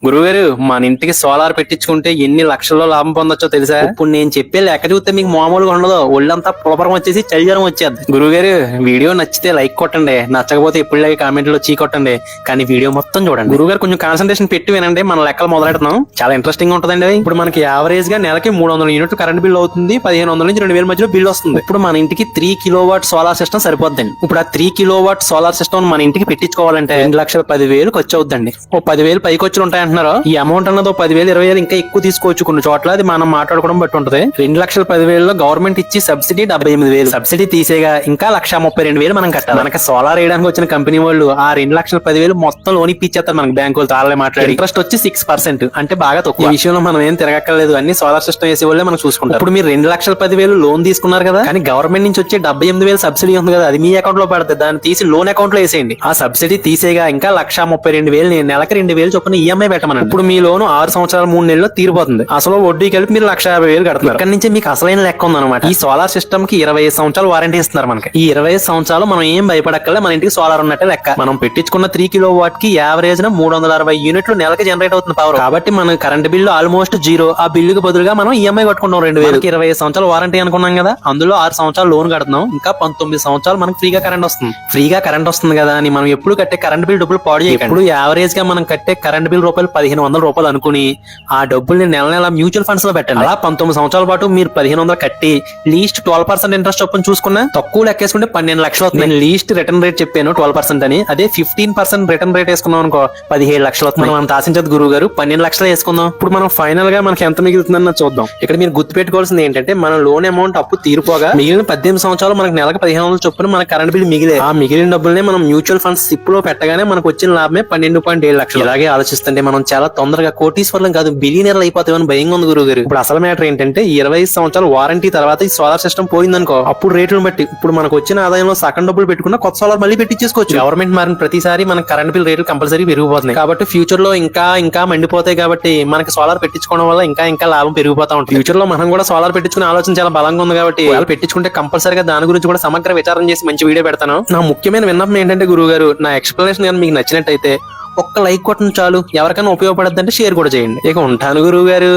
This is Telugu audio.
గురుగారు మన ఇంటికి సోలార్ పెట్టించుకుంటే ఎన్ని లక్షల్లో లాభం పొందొచ్చో తెలుసా? ఇప్పుడు నేను చెప్పే లెక్క చూస్తే మీకు మామూలుగా ఉండదు, ఒళ్ళంతా పులపరం వచ్చేసి చలిజరం వచ్చేది. గురుగారు వీడియో నచ్చితే లైక్ కొట్టండి, నచ్చకపోతే ఎప్పుడులాగే కామెంట్ లో చీ కొట్టండి, కానీ వీడియో మొత్తం చూడండి. గురుగారు కొంచెం కాన్సన్ట్రేషన్ పెట్టి వినండి, మన లెక్కలు మొదలెడుతున్నాం. చాలా ఇంట్రెస్టింగ్ ఉంటుందండి. ఇప్పుడు మనకి యావరేజ్ గా నెలకి 300 యూనిట్లు కరెంట్ బిల్ అవుతుంది, 1500 నుంచి 2000 మధ్యలో బిల్ వస్తుంది. ఇప్పుడు మన ఇంటికి 3 కిలోవాట్ సోలార్ సిస్టమ్ సరిపోద్దండి. ఇప్పుడు ఆ 3 కిలోవాట్ సోలార్ సిస్టమ్ మన ఇంటికి పెట్టించుకోవాలంటే 2,10,000 ఖర్చు అవుతుందండి. ఓ 10,000 పైకి వచ్చి ఉంటాయి. ఈ అమౌంట్ అన్నది 10,000 20,000 ఇంకా ఎక్కువ తీసుకోవచ్చు. కొన్ని చోట్ల అది మనం మాట్లాడుకోవడం బట్టి ఉంటది. 2,10,000 గవర్నమెంట్ ఇచ్చి సబ్సిడీ 78,000 సబ్సిడీ తీసేగా ఇంకా 1,32,000 మనం కట్టాలి. మనకి సోలార్ వేయడానికి వచ్చిన కంపెనీ వాళ్ళు ఆ 2,10,000 మొత్తం లోన్ ఇప్పించేస్తారు మనకి బ్యాంకు వాళ్ళు తాళలే మాట్లాడి. ఇంట్రెస్ట్ వచ్చి 6%, అంటే బాగా తక్కువ. ఈ విషయంలో మనం ఏం తిరగక్కర్లేదు, అన్ని సోలార్ సిస్టమ్ వేసే వాళ్ళే మనం చూసుకుంటాం. ఇప్పుడు మీరు 2,10,000 లోన్ తీసుకున్నారు కదా, కానీ గవర్నమెంట్ నుంచి వచ్చే 78,000 సబ్సిడీ ఉంది కదా, అది మీ అకౌంట్ లో పడుతుంది. దాన్ని తీసి లోన్ అకౌంట్ లో వేసేయండి. ఆ సబ్సిడీ తీసేగా ఇంకా 1,32,000 నెలకి 2,000 చొప్పున ఈఎంఐ పెట్టమని. ఇప్పుడు మీ లోను 6 సంవత్సరాలు 3 నెలల్లో తీరిపోతుంది. అసలు వడ్డీ కలిపి మీరు 1,50,000 కడతారు. ఇక్కడ నుంచి మీకు అసలైన లెక్క ఉందన్నమాట. ఈ సోలార్ సిస్టమ్ కి 25 సంవత్సరాలు వారంటీ ఇస్తున్నారు మనకి. ఈ 25 సంవత్సరాలు మనం ఏం భయపడక్కలే, మన ఇంటికి సోలార్ ఉన్నట్టే లెక్క. మనం పెట్టించుకున్న 3 కిలో వాట్ కి యావరేజ్ 360 యూనిట్లు నెలకి జనరేట్ అవుతుంది పవర్. కాబట్టి మన కరెంట్ బిల్లు ఆల్మోస్ట్ జీరో. ఆ బిల్లుకి బదులుగా మనం ఈఎంఐ కట్టుకున్నాం 2,000. 25 సంవత్సరాలు వారంటీ అనుకున్నాం కదా, అందులో 6 సంవత్సరాలు లోన్ కడుతున్నాం. ఇంకా 19 సంవత్సరాలు మనకి ఫ్రీగా కరెంట్ వస్తుంది. ఫ్రీగా కరెంట్ వస్తుంది కదా అని మనం ఎప్పుడు కట్టే కరెంట్ బిల్ డబ్బులు పాడు చేయకండి. ఇప్పుడు యావరేజ్ గా మనం కట్టే కరెంట్ బిల్ రూపాయలు 1,500 రూపాయలు అనుకుని ఆ డబ్బుల్ని నెల నెల మ్యూచువల్ ఫండ్స్ లో పెట్టండి. అలా 19 సంవత్సరాల పాటు మీరు 1,500 కట్టి లీస్ట్ 12% ఇంట్రెస్ట్ చొప్పున చూసుకున్నా తక్కువ లెక్కేసుకుంటే 12 లక్షలు అవుతుంది. నేను లీస్ట్ రిటర్న్ రేట్ చెప్పాను 12% అని. అదే 15% రిటర్న్ రేట్ వేసుకున్నాం అనుకో 17 లక్షలు అవుతుంది. మనం ఆశించదు గురువు గారు, 12 లక్షలు వేసుకుందాం. ఇప్పుడు మనం ఫైనల్ గా మనకి ఎంత మిగులుతుందన్న చూద్దాం. ఇక్కడ మీరు గుర్తు పెట్టుకోవాల్సింది ఏంటంటే, మన లోన్ అమౌంట్ అప్పు తీరిపోగా మిగిలిన 18 సంవత్సరాలు మనకి నెలకు 1,500 చొప్పున మన కరెంట్ బిల్ మిగిలే. ఆ మిగిలిన డబ్బుల్ని మనం మ్యూచువల్ ఫండ్స్ సిప్ లో పెట్టగానే మనకు వచ్చిన లాభమే 12.7 లక్షలు. ఇలాగే ఆలోచిస్తుంటే మనం చాలా తొందరగా కోటీశ్వరం కాదు బిలియనర్లు అయిపోతామని భయంగా ఉంది గురువు గారు. ఇప్పుడు అసలు మ్యాటర్ ఏంటంటే, 25 సంవత్సరాలు వారంటీ తర్వాత ఈ సోలార్ సిస్టమ్ పోయిందనుకో, అప్పుడు రేట్లను బట్టి ఇప్పుడు మనకు వచ్చిన ఆదాయంలో సగం డబ్బులు పెట్టుకున్న కొత్త సోలార్ మళ్ళీ పెట్టించేసుకోవచ్చు. గవర్నమెంట్ మారిన ప్రతిసారి మన కరెంట్ బిల్ రేట్లు కంపల్సరీ పెరిగిపోతున్నాయి. కాబట్టి ఫ్యూచర్ లో ఇంకా మండిపోతాయి. కాబట్టి మనకి సోలార్ పెట్టించుకోవడం వల్ల ఇంకా లాభం పెరిగిపోతా ఉంటుంది. ఫ్యూచర్ లో మనం కూడా సోలార్ పెట్టించుకునే ఆలోచన చాలా బలంగా ఉంది. కాబట్టి వాళ్ళు పెట్టించుకుంటే కంపల్సరీగా దాని గురించి కూడా సమగ్ర విచారం చేసి మంచి వీడియో పెడతాను. నా ముఖ్యమైన విన్నపం ఏంటంటే గురువు గారు, నా ఎక్స్ప్లెనేషన్ కానీ మీకు నచ్చినట్టయితే ఒక్క లైక్ కొట్టండి చాలు. ఎవరికైనా ఉపయోగపడద్దంటే షేర్ కూడా చేయండి. ఇక ఉంటాను గురువు గారు.